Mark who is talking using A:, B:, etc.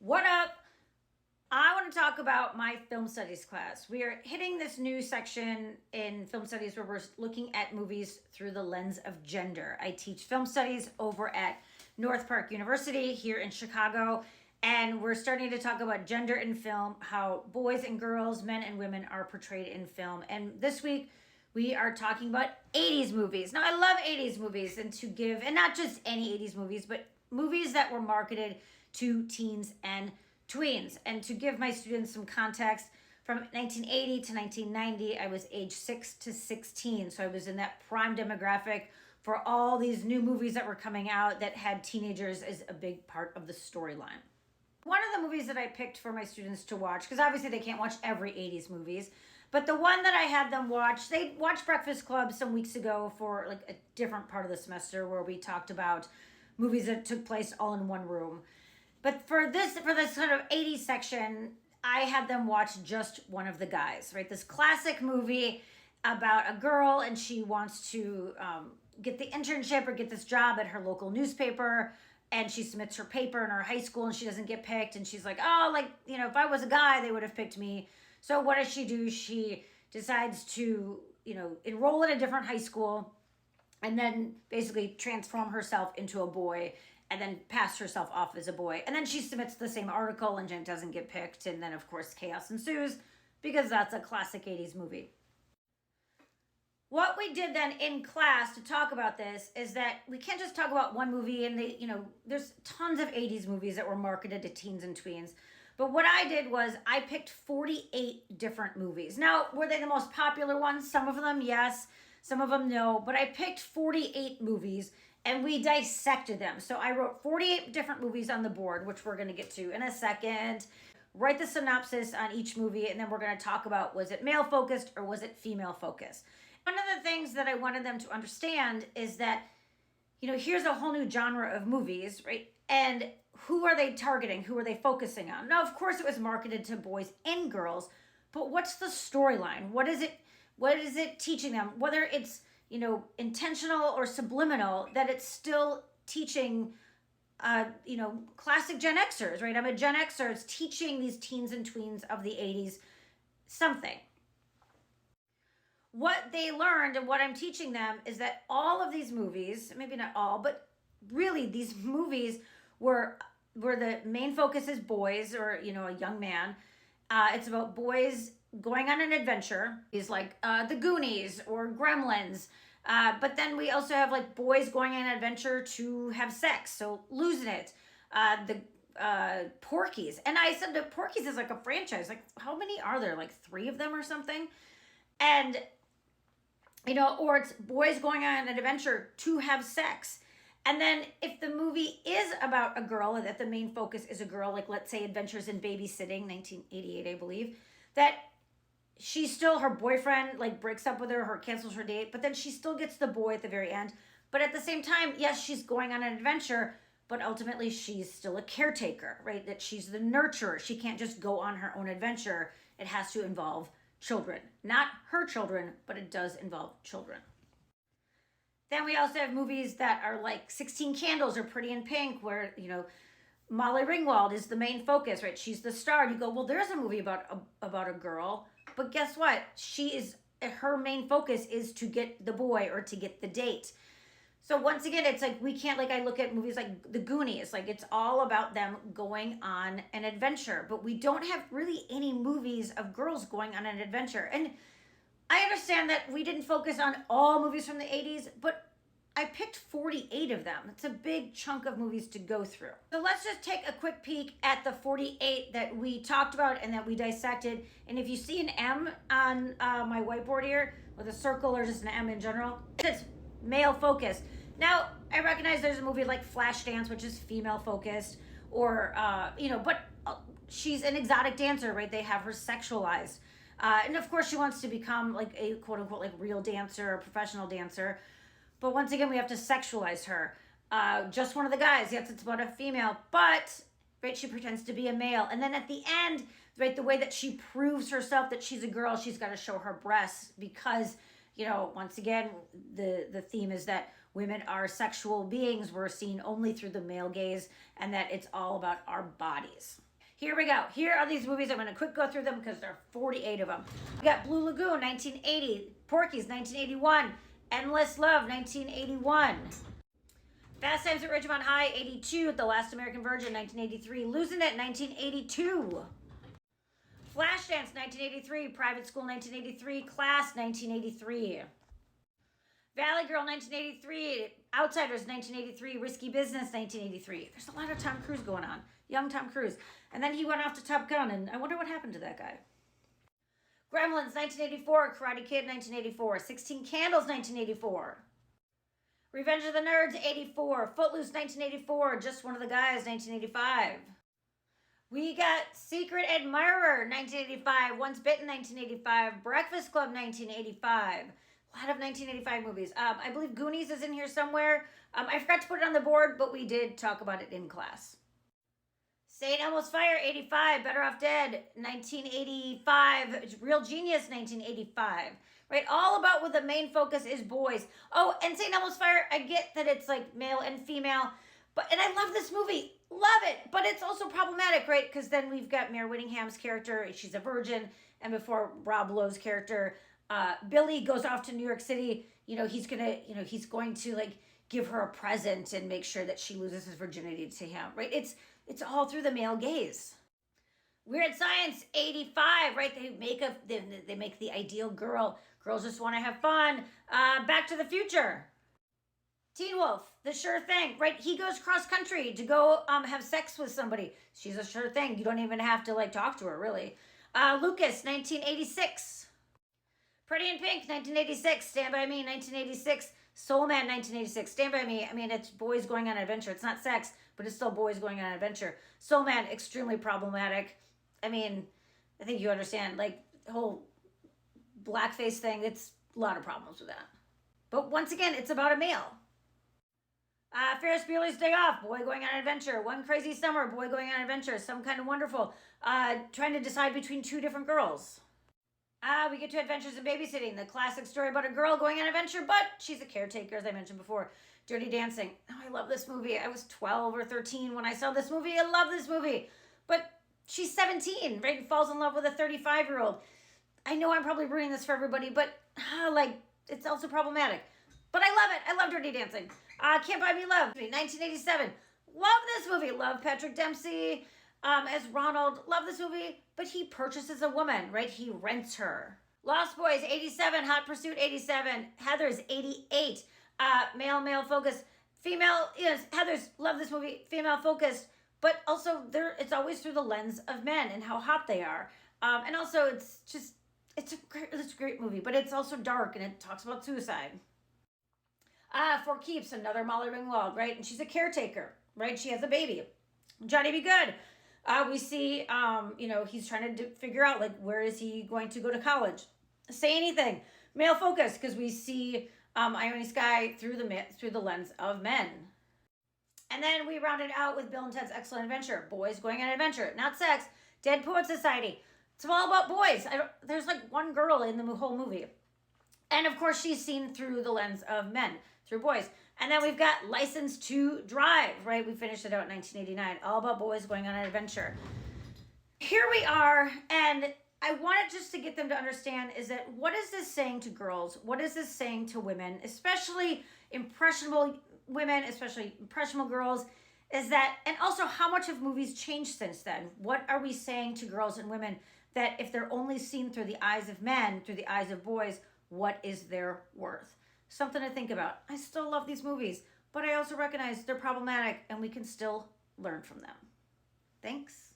A: What up? I want to talk about my film studies class. We are hitting this new section in film studies where we're looking at movies through the lens of gender. I teach film studies over at North Park University here in Chicago, and we're starting to talk about gender in film, how boys and girls, men and women are portrayed in film. And this week, we are talking about 80s movies. Now, I love 80s movies, and not just any 80s movies, but movies that were marketed to teens and tweens. And to give my students some context, from 1980 to 1990, I was age 6 to 16. So I was in that prime demographic for all these new movies that were coming out that had teenagers as a big part of the storyline. One of the movies that I picked for my students to watch, because obviously they can't watch every 80s movies, but the one that I had them watch, they watched Breakfast Club some weeks ago for like a different part of the semester where we talked about movies that took place all in one room. But for this sort of 80s section, I had them watch Just One of the Guys, right? This classic movie about a girl, and she wants to get the internship or get this job at her local newspaper, and she submits her paper in her high school, and she doesn't get picked, and she's like, if I was a guy, they would have picked me. So what does she do? She decides to, enroll in a different high school, and then basically transform herself into a boy, and then pass herself off as a boy. And then she submits the same article and Jen doesn't get picked. And then, of course, chaos ensues because that's a classic 80s movie. What we did then in class to talk about this is that we can't just talk about one movie and there's tons of 80s movies that were marketed to teens and tweens. But what I did was I picked 48 different movies. Now, were they the most popular ones? Some of them, yes. Some of them, no. But I picked 48 movies and we dissected them. So I wrote 48 different movies on the board, which we're going to get to in a second. Write the synopsis on each movie, and then we're going to talk about, was it male focused or was it female focused? One of the things that I wanted them to understand is that, here's a whole new genre of movies, right? And who are they targeting? Who are they focusing on? Now, of course, it was marketed to boys and girls, but what's the storyline? What is it teaching them? Whether it's intentional or subliminal, that it's still teaching, classic Gen Xers, right? I'm a Gen Xer. It's teaching these teens and tweens of the 80s something. What they learned and what I'm teaching them is that all of these movies, maybe not all, but really these movies were the main focus is boys or, a young man. It's about boys going on an adventure is like the Goonies or Gremlins. But then we also have like boys going on an adventure to have sex. So Losing It, the Porky's. And I said the Porky's is like a franchise. Like how many are there? Like 3 of them or something? And, or it's boys going on an adventure to have sex. And then if the movie is about a girl, that the main focus is a girl, like let's say Adventures in Babysitting, 1988, I believe, that she's still, her boyfriend like breaks up with her cancels her date, but then she still gets the boy at the very end. But at the same time, yes, she's going on an adventure, but ultimately she's still a caretaker, right? That she's the nurturer. She can't just go on her own adventure. It has to involve children. Not her children, but it does involve children. Then we also have movies that are like 16 Candles or Pretty in Pink, where, Molly Ringwald is the main focus, right? She's the star. And you go, well, there's a movie about a girl, but guess what? Her main focus is to get the boy or to get the date. So once again, it's like we can't, like I look at movies like The Goonies, like it's all about them going on an adventure, but we don't have really any movies of girls going on an adventure. And I understand that we didn't focus on all movies from the 80s, but I picked 48 of them. It's a big chunk of movies to go through. So let's just take a quick peek at the 48 that we talked about and that we dissected. And if you see an M on my whiteboard here, with a circle or just an M in general, it's male focused. Now, I recognize there's a movie like Flashdance, which is female focused, or, but she's an exotic dancer, right? They have her sexualized. And of course, she wants to become like a quote unquote like real dancer or professional dancer. But once again, we have to sexualize her. Just One of the Guys, yes, it's about a female, but right, she pretends to be a male. And then at the end, right, the way that she proves herself that she's a girl, she's got to show her breasts because, once again, the theme is that women are sexual beings. We're seen only through the male gaze and that it's all about our bodies. Here we go. Here are these movies. I'm going to quick go through them because there are 48 of them. We got Blue Lagoon, 1980. Porky's, 1981. Endless Love, 1981. Fast Times at Ridgemont High, 82. The Last American Virgin, 1983. Losing It, 1982. Flashdance, 1983. Private School, 1983. Class, 1983. Valley Girl, 1983. Outsiders, 1983. Risky Business, 1983. There's a lot of Tom Cruise going on. Young Tom Cruise. And then he went off to Top Gun, and I wonder what happened to that guy. Gremlins, 1984. Karate Kid, 1984. 16 Candles, 1984. Revenge of the Nerds, 84. Footloose, 1984. Just One of the Guys, 1985. We got Secret Admirer, 1985. Once Bitten, 1985. Breakfast Club, 1985. A lot of 1985 movies. I believe Goonies is in here somewhere. I forgot to put it on the board, but we did talk about it in class. St. Elmo's Fire, 85. Better Off Dead, 1985. Real Genius, 1985. Right? All about what the main focus is boys. Oh, and St. Elmo's Fire, I get that it's like male and female, and I love this movie. Love it. But it's also problematic, right? Because then we've got Mare Whittingham's character. She's a virgin. And before Rob Lowe's character, Billy goes off to New York City. He's going to like give her a present and make sure that she loses his virginity to him, right? It's all through the male gaze. Weird Science, 85, right? They make the ideal girl. Girls just want to have fun. Back to the Future. Teen Wolf, The Sure Thing, right? He goes cross country to go have sex with somebody. She's a sure thing. You don't even have to like talk to her, really. Lucas, 1986. Pretty in Pink, 1986. Stand By Me, 1986. Soul Man, 1986. Stand By Me, I mean, it's boys going on an adventure. It's not sex, but it's still boys going on an adventure. Soul Man, extremely problematic. I mean, I think you understand, like, the whole blackface thing, it's a lot of problems with that. But once again, it's about a male. Ferris Bueller's Day Off, boy going on an adventure. One Crazy Summer, boy going on an adventure. Some Kind of Wonderful, trying to decide between two different girls. We get to Adventures in Babysitting, the classic story about a girl going on an adventure, but she's a caretaker, as I mentioned before. Dirty Dancing. Oh, I love this movie. I was 12 or 13 when I saw this movie. I love this movie. But she's 17, right? And falls in love with a 35-year-old. I know I'm probably ruining this for everybody, but it's also problematic. But I love it. I love Dirty Dancing. Can't Buy Me Love, 1987. Love this movie. Love Patrick Dempsey as Ronald. Love this movie. But he purchases a woman, right? He rents her. Lost Boys, 87. Hot Pursuit, 87. Heathers, 88. Male focus. Female, yes, Heathers, love this movie. Female focused. But also, it's always through the lens of men and how hot they are. And also, it's a great movie. But it's also dark and it talks about suicide. For Keeps, another Molly Ringwald, right? And she's a caretaker, right? She has a baby. Johnny Be Good. We see, he's trying to figure out, like, where is he going to go to college? Say Anything. Male focus, because we see Ione Skye through the lens of men. And then we rounded out with Bill and Ted's Excellent Adventure. Boys going on an adventure, not sex. Dead Poet Society. It's all about boys. There's like one girl in the whole movie. And of course, she's seen through the lens of men, through boys. And then we've got License to Drive, right? We finished it out in 1989. All about boys going on an adventure. Here we are, and I wanted just to get them to understand is that what is this saying to girls? What is this saying to women, especially impressionable women, especially impressionable girls, is that, and also how much have movies changed since then? What are we saying to girls and women that if they're only seen through the eyes of men, through the eyes of boys, what is their worth? Something to think about. I still love these movies, but I also recognize they're problematic and we can still learn from them. Thanks.